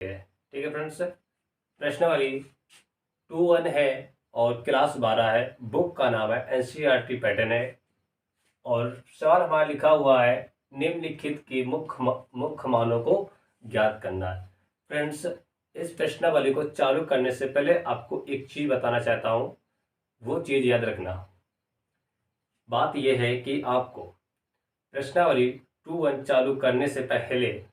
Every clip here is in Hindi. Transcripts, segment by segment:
ठीक है फ्रेंड्स, प्रश्नावली 2-1 है और क्लास 12 है। बुक का नाम है एनसीईआरटी पैटर्न है और सवाल हमारा लिखा हुआ है निम्नलिखित की मुख्य मानों को ज्ञात करना है। फ्रेंड्स, इस प्रश्नावली को चालू करने से पहले आपको एक चीज़ बताना चाहता हूँ, वो चीज़ याद रखना। बात यह है कि आपको प्रश्नावली 2-1 चालू करने से पहले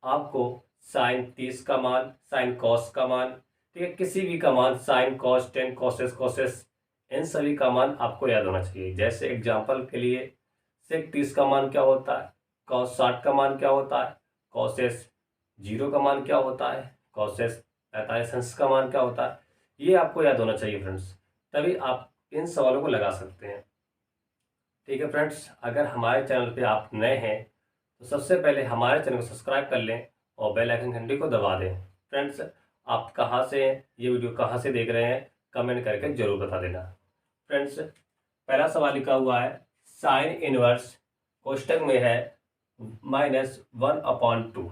आपको साइन 30 का मान, साइन कॉस का मान, ठीक है, किसी भी का मान, sine cos, ten causes causes, इन सभी का मान आपको याद होना चाहिए। जैसे एग्जांपल के लिए सेक 30 का मान क्या होता है, कॉस 60 का मान क्या होता है, कॉसेस 0 का मान क्या होता है, कॉसेस 45 अंश का मान क्या होता है, ये आपको याद होना चाहिए फ्रेंड्स, तभी आप इन सवालों को लगा सकते हैं। ठीक है फ्रेंड्स, अगर हमारे चैनल पे आप नए हैं तो सबसे पहले हमारे चैनल को सब्सक्राइब कर लें और बेल आइकन घंटी को दबा दें। फ्रेंड्स, आप कहाँ से ये वीडियो कहाँ से देख रहे हैं कमेंट करके ज़रूर बता देना। फ्रेंड्स, पहला सवाल लिखा हुआ है साइन इनवर्स कोष्टक में है -1/2।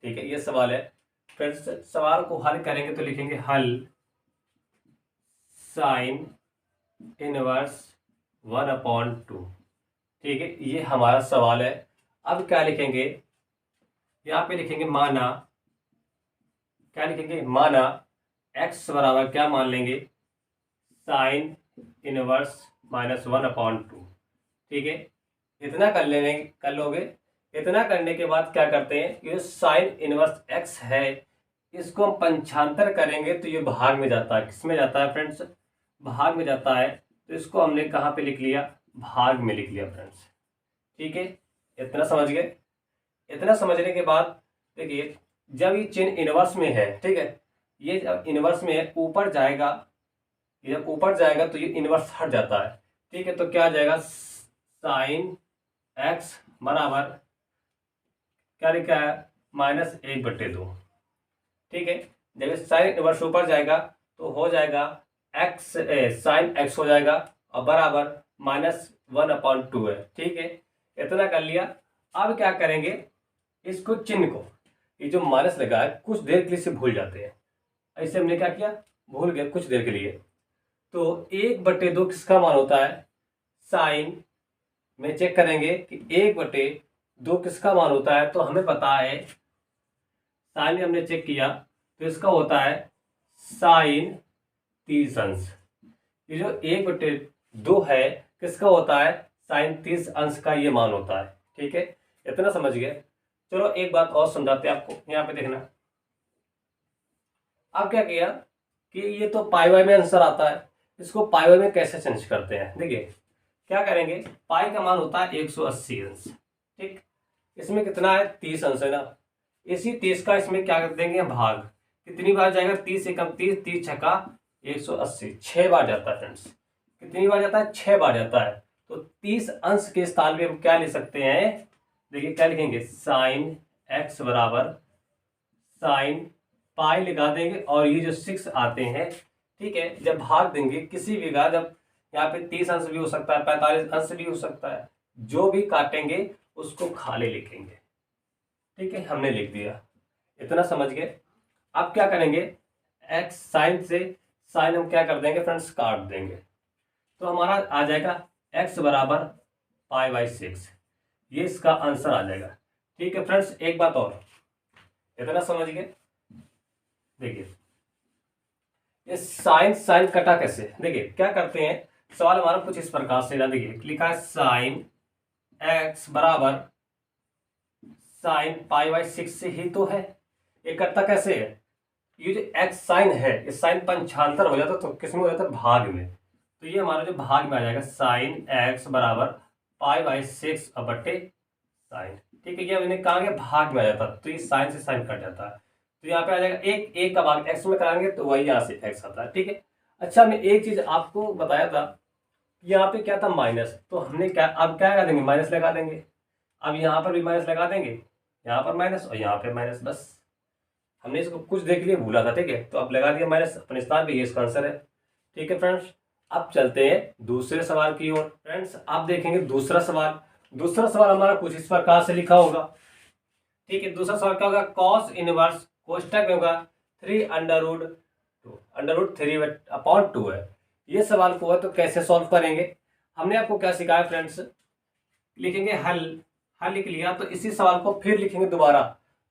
ठीक है, ये सवाल है। फ्रेंड्स, सवाल को हल करेंगे तो लिखेंगे हल साइन इनवर्स 1/2। ठीक है, ये हमारा सवाल है। अब क्या लिखेंगे, यहाँ पे लिखेंगे माना, क्या लिखेंगे, माना x बराबर क्या मान लेंगे, साइन इनवर्स -1/2। ठीक है, इतना कर लोगे। इतना करने के बाद क्या करते हैं, ये साइन इनवर्स x है, इसको हम पंचांतर करेंगे तो ये भाग में जाता है। किस में जाता है फ्रेंड्स, भाग में जाता है। तो इसको हमने कहाँ पे लिख लिया, भाग में लिख लिया फ्रेंड्स। ठीक है, इतना समझ गए। इतना समझने के बाद देखिए, जब ये चिन्ह इनवर्स में है, ठीक है, ये जब इनवर्स में है ऊपर जाएगा, ये जब ऊपर जाएगा तो ये इनवर्स हट जाता है। ठीक है, तो क्या आ जाएगा, साइन x बराबर क्या लिखा है, -1/2। ठीक है, जब साइन इनवर्स ऊपर जाएगा तो हो जाएगा x, साइन x हो जाएगा और बराबर -1/2 है। ठीक है, इतना कर लिया। अब क्या करेंगे, इसको चिन्ह को, ये जो माइनस लगा है कुछ देर के लिए से भूल जाते हैं। ऐसे हमने क्या किया, भूल गए कुछ देर के लिए। तो 1/2 किसका मान होता है, साइन में चेक करेंगे कि 1/2 किसका मान होता है। तो हमें पता है, साइन में हमने चेक किया तो इसका होता है साइन 30 अंश। ये जो 1/2 है किसका होता है, साइन 30 अंश का ये मान होता है। ठीक है, इतना समझ गए। चलो एक बात और समझाते हैं आपको, यहाँ पे देखना। अब क्या किया कि ये तो पाई वाई में आंसर आता है, इसको पाई वाई में कैसे चेंज करते हैं। देखिए क्या करेंगे, पाई का मान होता है 180 अंश। ठीक, इसमें कितना है, 30 अंश है ना, इसी 30 का इसमें क्या कर देंगे, भाग। कितनी बार जाएगा, 30 से कम 30, 30 छक्का 180, 6 बार जाता है फ्रेंड्स। कितनी बार जाता है, 6 बार जाता है। तो 30 अंश के स्थान पे हम क्या ले सकते हैं, देखिए क्या लिखेंगे, साइन x बराबर साइन पाई लगा देंगे और ये जो 6 आते हैं। ठीक है, जब भाग देंगे किसी भी का, जब यहाँ पे 30 अंश भी हो सकता है, 45 अंश भी हो सकता है, जो भी काटेंगे उसको खाली लिखेंगे। ठीक है, हमने लिख दिया, इतना समझ गए। अब क्या करेंगे, x साइन से साइन हम क्या कर देंगे फ्रेंड्स, काट देंगे। तो हमारा आ जाएगा x बराबर π/6, ये इसका आंसर आ जाएगा। ठीक है फ्रेंड्स, एक बात और, इतना समझ गए। देखिए ये साइन साइन कटा कैसे, देखिए क्या करते हैं, सवाल हमारा कुछ इस प्रकार से, देखिए लिखा है साइन x बराबर साइन π/6 से ही तो है, ये कटता कैसे है, ये जो x साइन है ये साइन पंचांतर हो जाता तो किस में हो जाता, भाग में। तो ये हमारा जो भाग में आ जाएगा, साइन x बराबर π/6 बटे साइन। ठीक है, ये मैंने कहा कि भाग में आ जाता तो ये साइन से साइन कट जाता है। तो यहाँ पे आ जाएगा एक का भाग x में कराएंगे तो वही यहाँ से x आता है। ठीक है, अच्छा हमने एक चीज आपको बताया था, यहाँ पे क्या था, माइनस, तो हमने क्या, अब क्या लगा देंगे, माइनस लगा देंगे। अब यहाँ पर भी माइनस लगा देंगे, यहाँ पर माइनस और यहाँ पे माइनस, बस हमने इसको कुछ देर के लिए भूला था। ठीक है, तो अब लगा दिया माइनस अपने स्थान पे, ये इसका आंसर है। ठीक है फ्रेंड्स, अब चलते हैं दूसरे सवाल की ओर। फ्रेंड्स आप देखेंगे दूसरा सवाल, दूसरा सवाल हमारा कुछ इस प्रकार से लिखा होगा। ठीक है, दूसरा सवाल क्या होगा, कॉस इनवर्स कोष्टक में होगा 3√2, √3/2 है। ये सवाल को है तो कैसे सॉल्व करेंगे, हमने आपको क्या सिखाया फ्रेंड्स, लिखेंगे हल, हल लिख लिया तो इसी सवाल को फिर लिखेंगे दोबारा,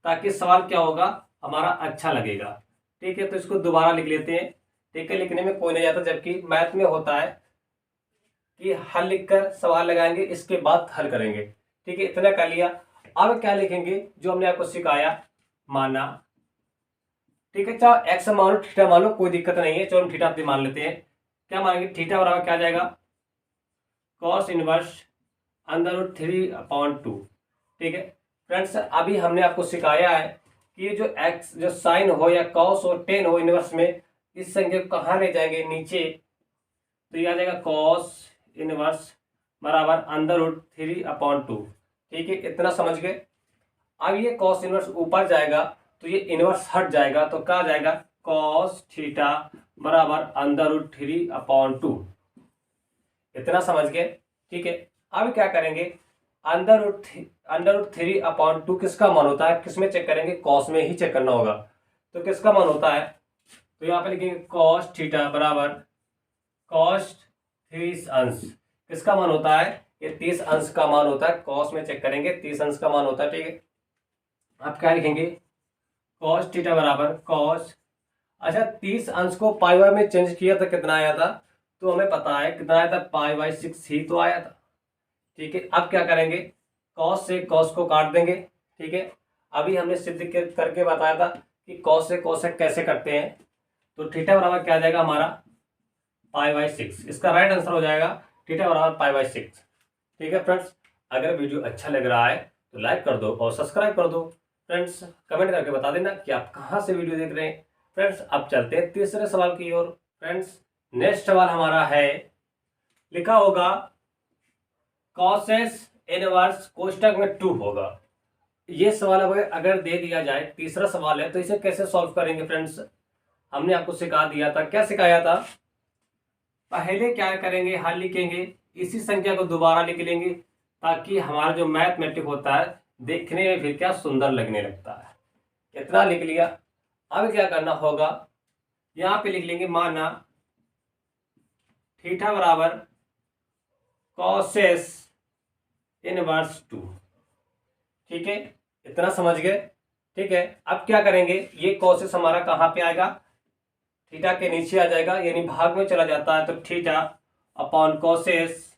ताकि सवाल क्या होगा हमारा अच्छा लगेगा। ठीक है, तो इसको दोबारा लिख लेते हैं। ठीक है, लिखने में कोई नहीं जाता, जबकि मैथ में होता है कि हल लिखकर सवाल लगाएंगे, इसके बाद हल करेंगे। ठीक है, इतना कर लिया। अब क्या लिखेंगे जो हमने आपको सिखाया, माना। ठीक है, चाहे एक्स मान लो, थीटा मान लो, कोई दिक्कत नहीं है। चलो हम थीटा अपनी मान लेते हैं। क्या मानेंगे, थीटा बराबर क्या जाएगा, कॉस इनवर्स √3/2। ठीक है फ्रेंड्स, अभी हमने आपको सिखाया है कि ये जो एक्स जो साइन हो या कॉस हो टेन हो इनवर्स में, इस संख्या को कहाँ ले जाएंगे, नीचे। तो ये आ जाएगा कॉस इनवर्स बराबर √3/2। ठीक है, इतना समझ गए। अब ये कॉस इनवर्स ऊपर जाएगा तो ये इनवर्स हट जाएगा, तो क्या जाएगा, कॉस थीटा बराबर √3/2। इतना समझ गए। ठीक है, अब क्या करेंगे, √3/2 किसका मान होता है, किसमें चेक करेंगे, कॉस में ही चेक करना होगा। तो किसका मान होता है, तो यहाँ पे लिखेंगे कॉस थीटा बराबर कॉस 30 अंश, किसका मान होता है, ये 30 अंश का मान होता है। कॉस में चेक करेंगे 30 अंश का मान होता है। ठीक है, आप क्या लिखेंगे, कॉस थीटा बराबर कॉस, अच्छा 30 अंश को पाई वाई में चेंज किया था कितना आया था, तो हमें पता है कितना आया था, π/6 ही तो आया था। ठीक है, अब क्या करेंगे, कॉस से कॉस को काट देंगे। ठीक है, अभी हमने सिद्ध करके बताया था कि कॉस से कॉसेक कैसे करते हैं। तो थीटा बराबर क्या आ जाएगा हमारा, π/6, इसका राइट आंसर हो जाएगा थीटा बराबर π/6। ठीक है फ्रेंड्स, अगर वीडियो अच्छा लग रहा है तो लाइक कर दो और सब्सक्राइब कर दो। फ्रेंड्स कमेंट करके बता देना कि आप कहाँ से वीडियो देख रहे हैं। फ्रेंड्स अब चलते हैं तीसरे सवाल की ओर। फ्रेंड्स नेक्स्ट सवाल हमारा है, लिखा होगा कॉसेस इनवर्स कोष्टक में 2 होगा। ये सवाल अगर दे दिया जाए, तीसरा सवाल है, तो इसे कैसे सॉल्व करेंगे फ्रेंड्स, हमने आपको सिखा दिया था। क्या सिखाया था, पहले क्या करेंगे, हल लिखेंगे, इसी संख्या को दोबारा लिख लेंगे, ताकि हमारा जो मैथमेटिक होता है देखने में फिर क्या सुंदर लगने लगता है। इतना लिख लिया। अब क्या करना होगा, यहाँ पे लिख लेंगे, माना थीटा बराबर कॉसेस इनवर्स 2। ठीक है, इतना समझ गए। ठीक है, अब क्या करेंगे, ये कॉसेस हमारा कहाँ पे आएगा, थीटा के नीचे आ जाएगा, यानी भाग में चला जाता है, तो थीटा अपॉन कॉसेस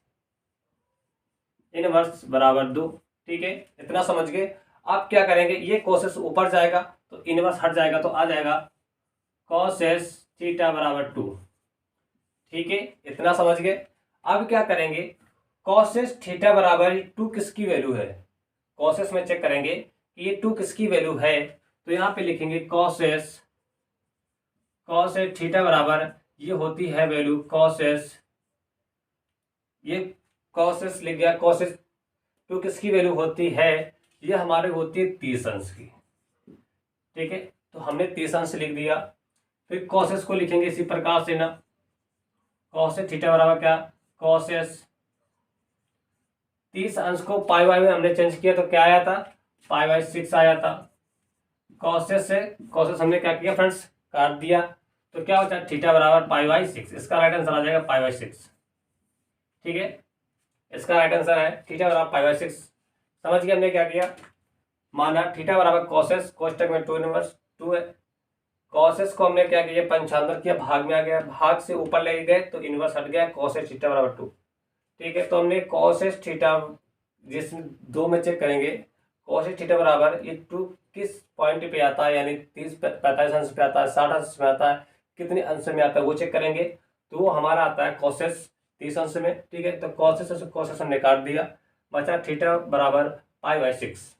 इनवर्स बराबर 2। ठीक है, इतना समझ गए। अब क्या करेंगे, ये कॉसेस ऊपर जाएगा तो इनवर्स हट जाएगा, तो आ जाएगा कॉसेस थीटा बराबर 2। ठीक है, इतना समझ गए। अब क्या करेंगे, कॉसेस थीटा बराबर 2 किसकी वैल्यू है, कॉसेस में चेक करेंगे कि ये 2 किसकी वैल्यू है। तो यहाँ पे लिखेंगे कॉसेस थीटा बराबर, ये होती है वैल्यू कॉसेस, ये कॉसेस लिख गया, कॉसेस 2 किसकी वैल्यू होती है, ये हमारे होती है 30 अंश की। ठीक है, तो हमने 30 अंश लिख दिया। फिर कॉसेस को लिखेंगे इसी प्रकार से ना, कॉसेस थीटा बराबर क्या, कॉसेस 30 अंश को पाई वाई में हमने चेंज किया, तो क्या आया था, π/6 आया था। कॉसेस से कॉसेस हमने क्या किया फ्रेंड्स, काट दिया, तो क्या होता है, थीटा बराबर π/6, इसका राइट आंसर आ जाएगा π/6। ठीक है, इसका राइट आंसर है थीटा बराबर π/6। समझ गए हमने क्या किया, माना थीटा बराबर कॉसेस, कोष्टक में 2 इनवर्स 2 है, कॉसेस को हमने क्या किया, पंचांतर किया, भाग में आ गया, भाग से ऊपर ले गए तो इनवर्स हट गया, कॉसेस थीटा बराबर 2। ठीक है, तो हमने कॉसेस थीटा, जिसमें 2 में चेक करेंगे, कॉसेस थीटा बराबर ये 2 किस पॉइंट पे आता है, यानी 30-45 अंश पे आता है, 60 अंश में आता है, कितने अंश में आता है वो चेक करेंगे, तो वो हमारा आता है कॉसेस 30 अंश में। ठीक है, तो कॉसेस हमने काट दिया, बचा थीटा बराबर π/6।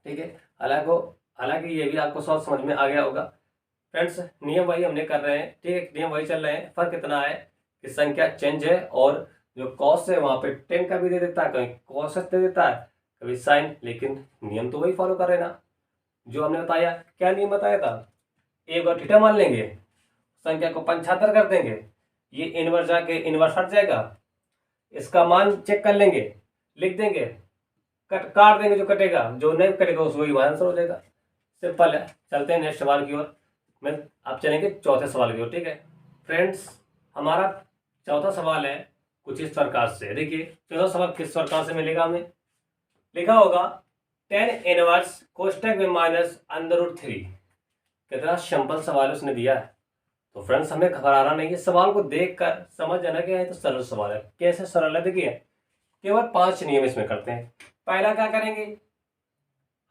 ठीक है, हालांकि ये भी आपको सब समझ में आ गया होगा। फ्रेंड्स नियम वही हमने कर रहे हैं। ठीक है, नियम वही चल रहे हैं, फर्क इतना है कि संख्या चेंज है, और जो कॉस है वहां पे 10 का भी दे देता है, कभी कॉसेस दे देता है, कभी साइन, लेकिन नियम तो वही फॉलो कर रहे ना जो हमने बताया। क्या नियम बताया था, एक बार थीटा मान लेंगे, संख्या को 75 कर देंगे, ये इनवर्स जाके इनवर्स हट जाएगा, इसका मान चेक कर लेंगे, लिख देंगे, काट देंगे, जो कटेगा, जो नहीं कटेगा उस वही आंसर हो जाएगा। सिंपल है। चलते हैं नेक्स्ट सवाल की ओर। मैं अब चलेंगे चौथे सवाल की ओर। ठीक है फ्रेंड्स, हमारा चौथा सवाल है कुछ इस प्रकार से। देखिए चौथा सवाल किस प्रकार से मिलेगा हमें। लिखा होगा 10 इनवर्स कोष्टक में माइनस √3। कितना सिंपल सवाल उसने दिया है। तो फ्रेंड्स हमें घबराना नहीं है, सवाल को देखकर समझ जाना कि है तो सरल सवाल है। कैसे सरल है देखिए, केवल 5 नियम इसमें करते हैं। पहला क्या करेंगे,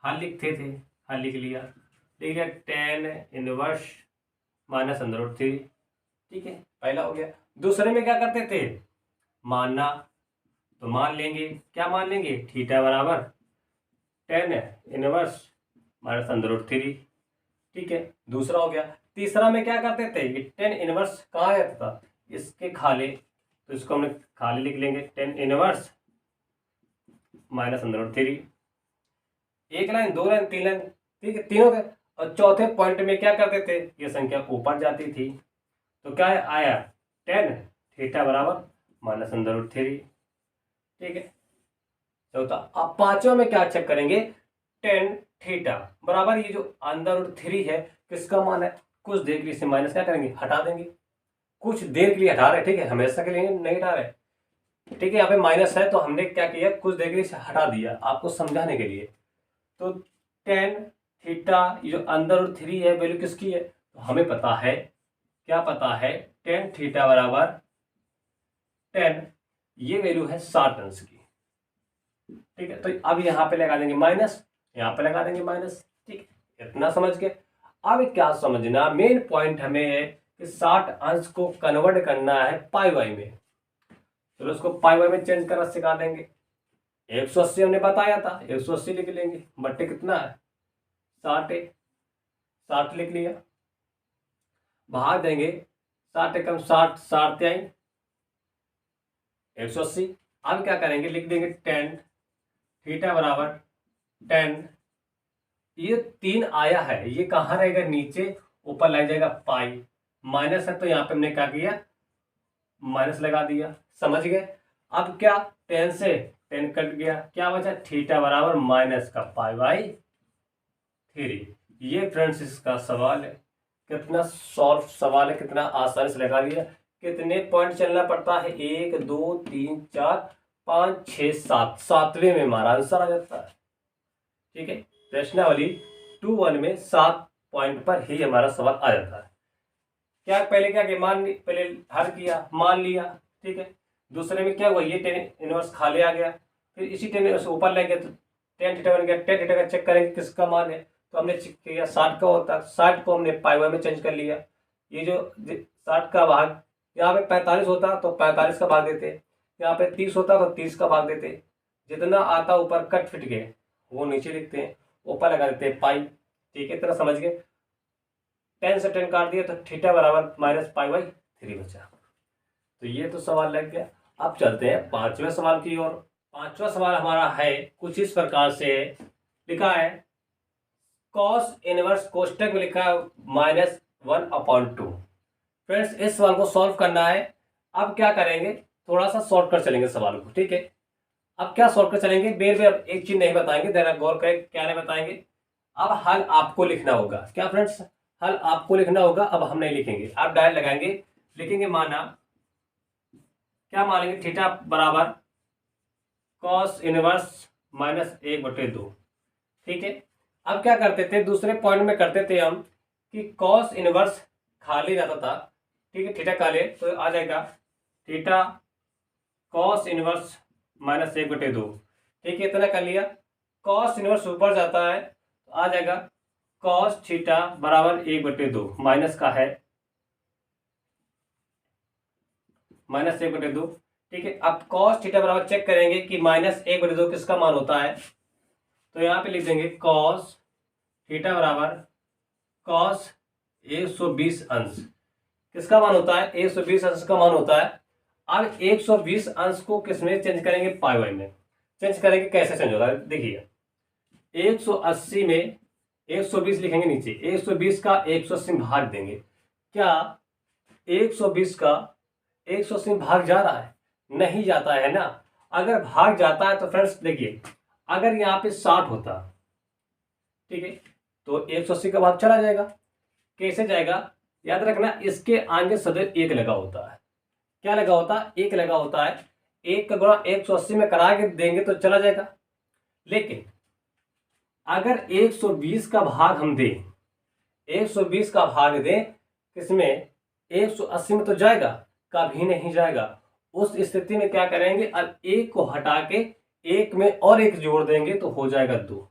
हल लिखते थे, हल लिख लिया 10 इनवर्स माइनस √3। ठीक है पहला हो गया। दूसरे में क्या करते थे, मानना, तो मान लेंगे, क्या मान लेंगे, थीटा बराबर 10 इनवर्स माइनस √3। ठीक है दूसरा हो गया। तीसरा में क्या करते थे, ये 10 इनवर्स कहाँ रहता था, इसके खाले, तो इसको हमने खाले लिख लेंगे 10 इनवर्स माइनस √3। एक लाइन, दो लाइन, तीन लाइन, ठीक है तीनों के। और चौथे पॉइंट में क्या करते थे, ये संख्या ऊपर जाती थी, तो क्या आया 10 थीटा बराबर माइनस √3। ठीक है चौथा। अब पांचवा में क्या चेक करेंगे, 10 थीटा बराबर ये जो √3 है किसका मान है, कुछ देर के लिए इसे माइनस क्या करेंगे, हटा देंगे। कुछ देर के लिए हटा रहे, ठीक है हमेशा के लिए नहीं हटा रहे। ठीक है यहाँ पे माइनस है तो हमने क्या किया, कुछ देर के लिए इसे हटा दिया आपको समझाने के लिए। तो 10 थीटा ये जो √3 है वैल्यू किसकी है, तो हमें पता है, क्या पता है, 10 थीटा बराबर 10, ये वैल्यू है 60 अंश की। ठीक है तो अब यहाँ पे लगा देंगे माइनस, यहाँ पे लगा देंगे माइनस। ठीक है इतना समझ के अब क्या समझना, मेन पॉइंट हमें है कि 60 अंश को कन्वर्ट करना है पाई वाई में। चलो उसको पाई वाई में चेंज करना सिखा देंगे। 180 हमने बताया था, 180 लिख लेंगे, बट्टे कितना है 60 है, 60 लिख लिया, भाग देंगे 60 कम 60, 60 आई 180। अब क्या करेंगे, लिख देंगे 10 थीटा बराबर 10, ये 3 आया है, ये कहाँ रहेगा नीचे, ऊपर लग जाएगा पाई, माइनस है तो यहाँ पे हमने क्या किया, माइनस लगा दिया, समझ गए। अब क्या 10 से 10 कट गया, क्या बचा, थीटा बराबर माइनस का π/3। ये फ्रेंड्स इसका सवाल है। कितना सॉल्व सवाल है, कितना आसानी से लगा लिया। कितने पॉइंट चलना पड़ता है, 1 2 3 4 5 6 7, सातवें में हमारा आंसर आ जाता है। ठीक है प्रश्नावली 2-1 में 7 पॉइंट पर ही हमारा सवाल आ जाता है। क्या पहले क्या कि पहले हल किया, मान लिया। ठीक है दूसरे में क्या हुआ, ये 10 इनवर्स खाली आ गया, फिर इसी 10 इनवर्स ऊपर ले गया तो 10 थीटा बन गया। 10 थीटा का चेक करेंगे किसका मान है, तो हमने चेक किया 60 का होता है, 60 को हमने पाई वाई में चेंज कर लिया। ये जो 60 का भाग, यहाँ पे 45 होता तो 45 का भाग देते, यहाँ पे 30 होता तो 30 का भाग देते, जितना आता ऊपर कट फिट गए वो नीचे लिखते हैं, ऊपर लगा देते हैं पाई। ठीक है इतना समझ गए। 10 से 10 काट दिया तो थीटा बराबर माइनस π/3 बचा। तो ये तो सवाल लग गया। अब चलते हैं पांचवें सवाल की ओर। पांचवा सवाल हमारा है कुछ इस प्रकार से, लिखा है कॉस इनवर्स कोष्टक में लिखा है -1/2। फ्रेंड्स इस सवाल को सॉल्व करना है। अब क्या करेंगे, थोड़ा सा शॉर्ट कर चलेंगे सवाल को। ठीक है अब क्या शॉर्ट कर चलेंगे, बेर बेर एक चीज नहीं बताएंगे, जरा गौर करें क्या नहीं बताएंगे। अब हल आपको लिखना होगा, क्या फ्रेंड्स, हल आपको लिखना होगा। अब हम नहीं लिखेंगे, आप डायरेक्ट लगाएंगे, लिखेंगे माना, क्या मानेंगे, थीटा बराबर कॉस इनवर्स -1/2। ठीक है अब क्या करते थे, दूसरे पॉइंट में करते थे हम कि कॉस इनवर्स खाली रहता था। ठीक है थीटा खाली तो आ जाएगा थीटा कॉस इनवर्स -1/2। ठीक है इतना कर लिया। कॉस इनवर्स ऊपर जाता है तो आ जाएगा कॉस थीटा बराबर 1/2, माइनस का है -1/2। ठीक है अब कॉस थीटा बराबर चेक करेंगे कि -1/2 किसका मान होता है, तो यहाँ पे लिख देंगे कॉस थीटा बराबर कॉस 120 अंश किसका मान होता है, 120 अंश का मान होता है। अब 120 अंश को किसमें चेंज करेंगे, पाई वाई में चेंज करेंगे। कैसे चेंज होगा देखिए, 180 में 120 लिखेंगे नीचे, 120 का 180 में भाग देंगे, क्या 120 का 180 में भाग जा रहा है, नहीं जाता है ना। अगर भाग जाता है तो फ्रेंड्स देखिए, अगर यहाँ पे 60 होता, ठीक है तो 180 का भाग चला जाएगा। कैसे जाएगा? याद रखना, इसके आगे सदैव एक लगा होता है। क्या लगा होता है? एक लगा होता है। एक का गुणा 180 में करा के देंगे तो चला जाएगा। लेकिन अगर 120 का भाग हम दें, 120 का भाग दें किसमें? 180 में तो जाएगा? कभी नहीं जाएगा। उस स्थिति में क्या करेंगे? अब एक को हटा के एक में और एक जोड़ देंगे तो हो जाएगा 2।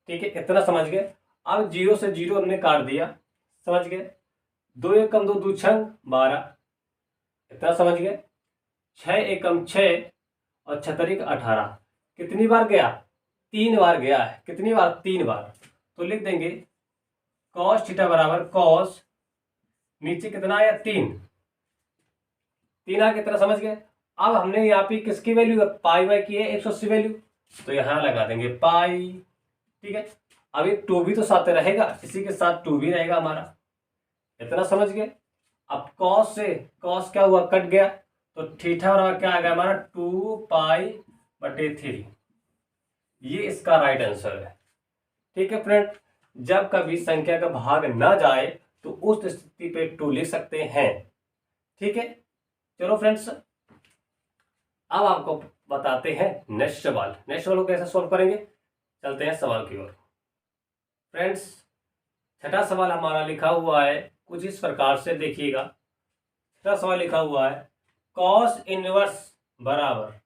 ठीक है, इतना समझ गए। अब 0 से 0 हमने काट दिया, समझ गए। 2 एकम 2, 2 छंग 12, इतना समझ गए। 6 एकम 6 और 6 18, कितनी बार गया? 3 बार गया है। कितनी बार? 3 बार। तो लिख देंगे कॉस थीटा बराबर कॉस, नीचे कितना आया? 3 आ, कितना समझ गए। अब हमने यहाँ पे किसकी वैल्यू? पाई बाई की है 180 वैल्यू, तो यहाँ लगा देंगे पाई। ठीक है, अब ये 2 भी तो साथ रहेगा, इसी के साथ 2 भी रहेगा हमारा, इतना समझ गए। अब कॉस से कॉस क्या हुआ? कट गया, तो थीटा बराबर क्या आ गया हमारा? 2 पाई बटे 3। ये इसका राइट आंसर है। ठीक है फ्रेंड, जब कभी संख्या का भाग ना जाए तो उस स्थिति पे 2 लिख सकते हैं। ठीक है, चलो फ्रेंड्स, अब आपको बताते हैं नेक्स्ट सवाल। नेक्स्ट सवाल को कैसे सॉल्व करेंगे, चलते हैं सवाल की ओर। फ्रेंड्स, छठा सवाल हमारा लिखा हुआ है कुछ इस प्रकार से, देखिएगा। छठा सवाल लिखा हुआ है कॉस इनवर्स बराबर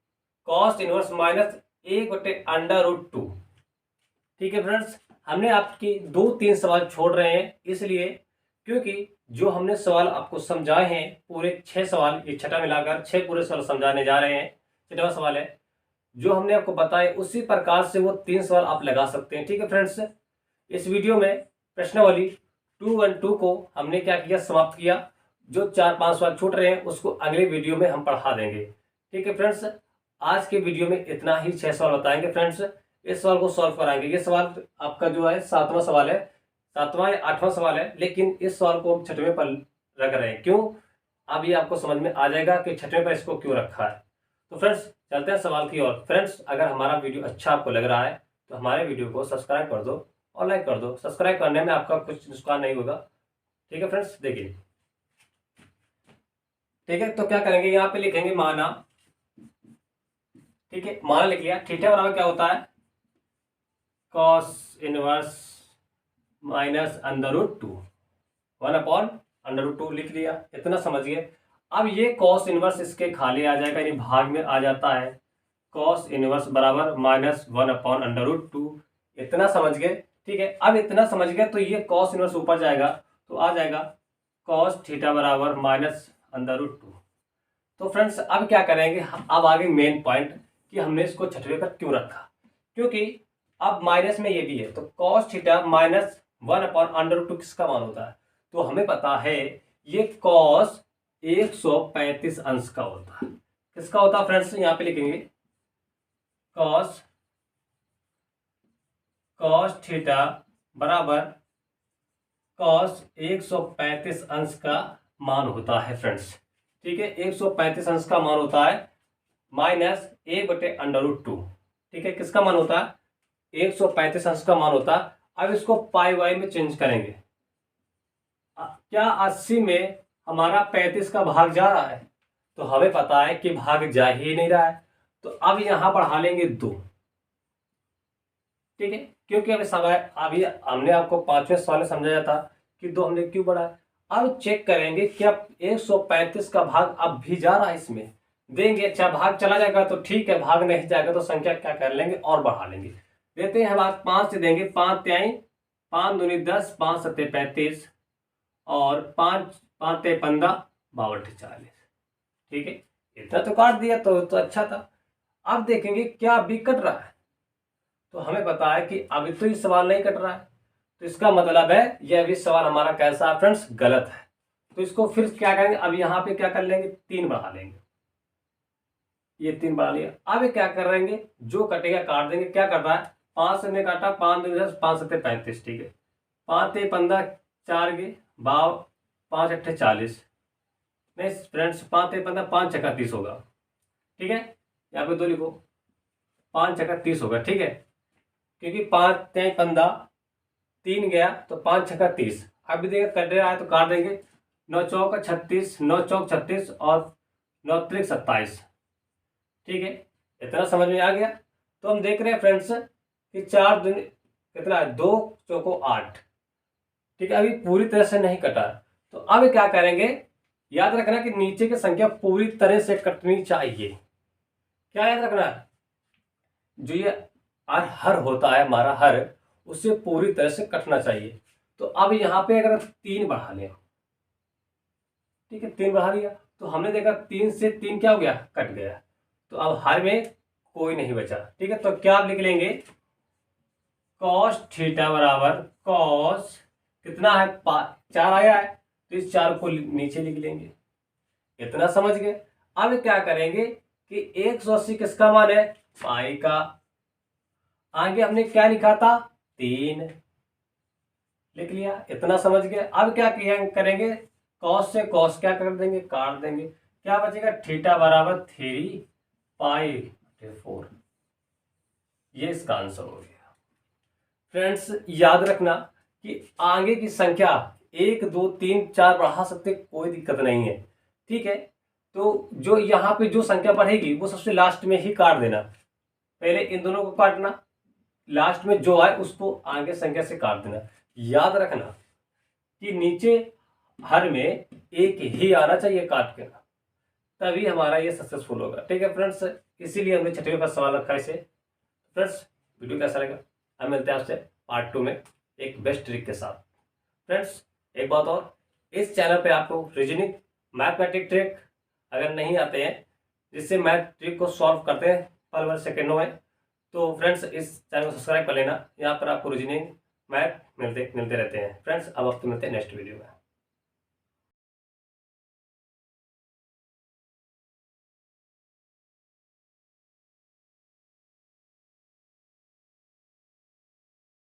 कॉस इनवर्स माइनस 1/√2। ठीक है फ्रेंड्स, हमने आपके 2-3 सवाल छोड़ रहे हैं, इसलिए क्योंकि जो हमने सवाल आपको समझाए हैं पूरे 6 सवाल, ये छठा मिलाकर 6 पूरे सवाल समझाने जा रहे हैं। छठा सवाल है जो हमने आपको बताया, उसी प्रकार से वो 3 सवाल आप लगा सकते हैं। ठीक है फ्रेंड्स, इस वीडियो में प्रश्नावली 212 को हमने क्या किया? समाप्त किया। जो 4-5 सवाल छूट रहे हैं उसको अगले वीडियो में हम पढ़ा देंगे। ठीक है फ्रेंड्स, आज के वीडियो में इतना ही, 6 सवाल बताएंगे फ्रेंड्स। इस सवाल को सॉल्व कराएंगे। ये सवाल आपका जो है 7वां सवाल है, 7वां या 8वां सवाल है, लेकिन इस सवाल को हम 6वें पर रख रहे हैं। क्यों? अब ये आपको समझ में आ जाएगा कि 6वें पर इसको क्यों रखा है। तो फ्रेंड्स, चलते हैं सवाल की ओर। फ्रेंड्स, अगर हमारा वीडियो अच्छा आपको लग रहा है तो हमारे वीडियो को सब्सक्राइब कर दो और लाइक कर दो। सब्सक्राइब करने में आपका कुछ नुकसान नहीं होगा। ठीक है फ्रेंड्स, देखिए। ठीक है, तो क्या करेंगे? यहाँ पे लिखेंगे माना। ठीक है, माना लिख लिया। थीटा बराबर क्या होता है? कॉस इनवर्स माइनस √2, 1/√2 लिख लिया, इतना समझिए। अब ये कॉस इनवर्स इसके खाली आ जाएगा, यानी भाग में आ जाता है। कॉस इनवर्स बराबर माइनस 1/√2, इतना समझ गए। ठीक है, अब इतना समझ गए तो ये कॉस इनवर्स ऊपर जाएगा तो आ जाएगा कॉस थीटा बराबर माइनस √2। तो फ्रेंड्स, अब क्या करेंगे? अब आगे मेन पॉइंट कि हमने इसको 6वें पर क्यों रखा, क्योंकि अब माइनस में ये भी है। तो कॉस थीटा माइनस 1/√2 किसका मान होता है? तो हमें पता है ये कॉस 135 अंश का होता है। किसका होता है फ्रेंड्स? यहाँ पे लिखेंगे कॉस थीटा बराबर कॉस 135 अंश का मान होता है फ्रेंड्स। ठीक है, 135 अंश का मान होता है माइनस 1/√2। ठीक है, किसका मान होता है? 135 अंश का मान होता है। अब इसको पाई वाई में चेंज करेंगे। क्या 80 में हमारा 35 का भाग जा रहा है? तो हमें पता है कि भाग जा ही नहीं रहा है, तो अब यहां बढ़ा लेंगे 2। ठीक है, क्योंकि अभी हमने आपको 5वें सवाल में समझाया था कि 2 हमने क्यों बढ़ाया। अब चेक करेंगे क्या 135 का भाग अब भी जा रहा है इसमें, देंगे। अच्छा, भाग चला जाएगा तो ठीक है, भाग नहीं जाएगा तो संख्या क्या कर लेंगे? और बढ़ा लेंगे। देते हैं भाग 5 से देंगे। 5 त्याई 5 दूनी 10, 5 सत्ते 35 और 5 5 ते 15, 52 40। ठीक है, इतना तो काट दिया तो अच्छा था। अब देखेंगे क्या अभी कट रहा है, तो हमें पता है कि अभी तो ये सवाल नहीं कट रहा है, तो इसका मतलब है यह भी सवाल हमारा कैसा है फ्रेंड्स? गलत है। तो इसको फिर क्या करेंगे? अब यहाँ पे क्या कर लेंगे? 3 बढ़ा लेंगे। ये 3 बढ़ा लिया। अब क्या करेंगे? जो कटेगा काट देंगे। क्या कर रहा है? 5 से ने काटा, 5 दूनी 10, 5 सत्ते 35। ठीक है, 5 ते 15, 4 गे 52, 5 अट्ठे 40। नहीं फ्रेंड्स, 5 ते 15, 5 छक्का 30 होगा। ठीक है, यहाँ पे 2 लिखो, 5 छक्का 30 होगा। ठीक है, क्योंकि 5 ते 15 3 गया तो 5 छक्का 30। अब भी देखिए कट रहा है तो काट देंगे। 9 चौका 36, 9 चौक 36 और 9 त्रिक 27। ठीक है, इतना समझ में आ गया। तो हम देख रहे हैं फ्रेंड्स कि 4 दिन कितना है, 2 चौको 8। ठीक है, अभी पूरी तरह से नहीं कटा। तो अब क्या करेंगे, याद रखना कि नीचे की संख्या पूरी तरह से कटनी चाहिए। क्या याद रखना, जो ये हर होता है हमारा हर, उससे पूरी तरह से कटना चाहिए। तो अब यहाँ पे अगर 3 बढ़ा लें, ठीक है 3 बढ़ा लिया तो हमने देखा 3 से 3 क्या हो गया, कट गया। तो अब हर में कोई नहीं बचा। ठीक है, तो क्या आप लिख लेंगे, कॉस थीटा बराबर कॉस कितना है 4 आया है, तो इस 4 को नीचे लिख लेंगे। इतना समझ गए। अब क्या करेंगे कि 180 किसका मान है, पाई का। आगे हमने क्या लिखा था, 3 लिख लिया। इतना समझ गए। अब क्या करेंगे, कॉस से कॉस क्या कर देंगे, काट देंगे। क्या बचेगा, थीटा बराबर 3 पाई 4। ये इसका आंसर हो गया। फ्रेंड्स याद रखना कि आगे की संख्या 1 2 3 4 बढ़ा सकते, कोई दिक्कत नहीं है। ठीक है, तो जो यहाँ पे जो संख्या बढ़ेगी वो सबसे लास्ट में ही काट देना। पहले इन दोनों को काटना, लास्ट में जो आए उसको आगे संख्या से काट देना। याद रखना कि नीचे हर में एक ही आना चाहिए काट के, तभी हमारा ये सक्सेसफुल होगा। ठीक है फ्रेंड्स, इसीलिए हमने छठवीं का सवाल रखा है इसे। फ्रेंड्स वीडियो कैसा लगा, हम मिलते हैं आपसे पार्ट 2 में एक बेस्ट ट्रिक के साथ। फ्रेंड्स एक बात और, इस चैनल पे आपको रीजनिंग मैथमेटिक ट्रिक अगर नहीं आते हैं, जिससे मैथ ट्रिक को सॉल्व करते हैं पल भर सेकेंडों में, तो फ्रेंड्स इस चैनल को सब्सक्राइब कर लेना। यहाँ पर आपको रीजनिंग मैथ मिलते रहते हैं। फ्रेंड्स अब आपको मिलते हैं नेक्स्ट वीडियो में।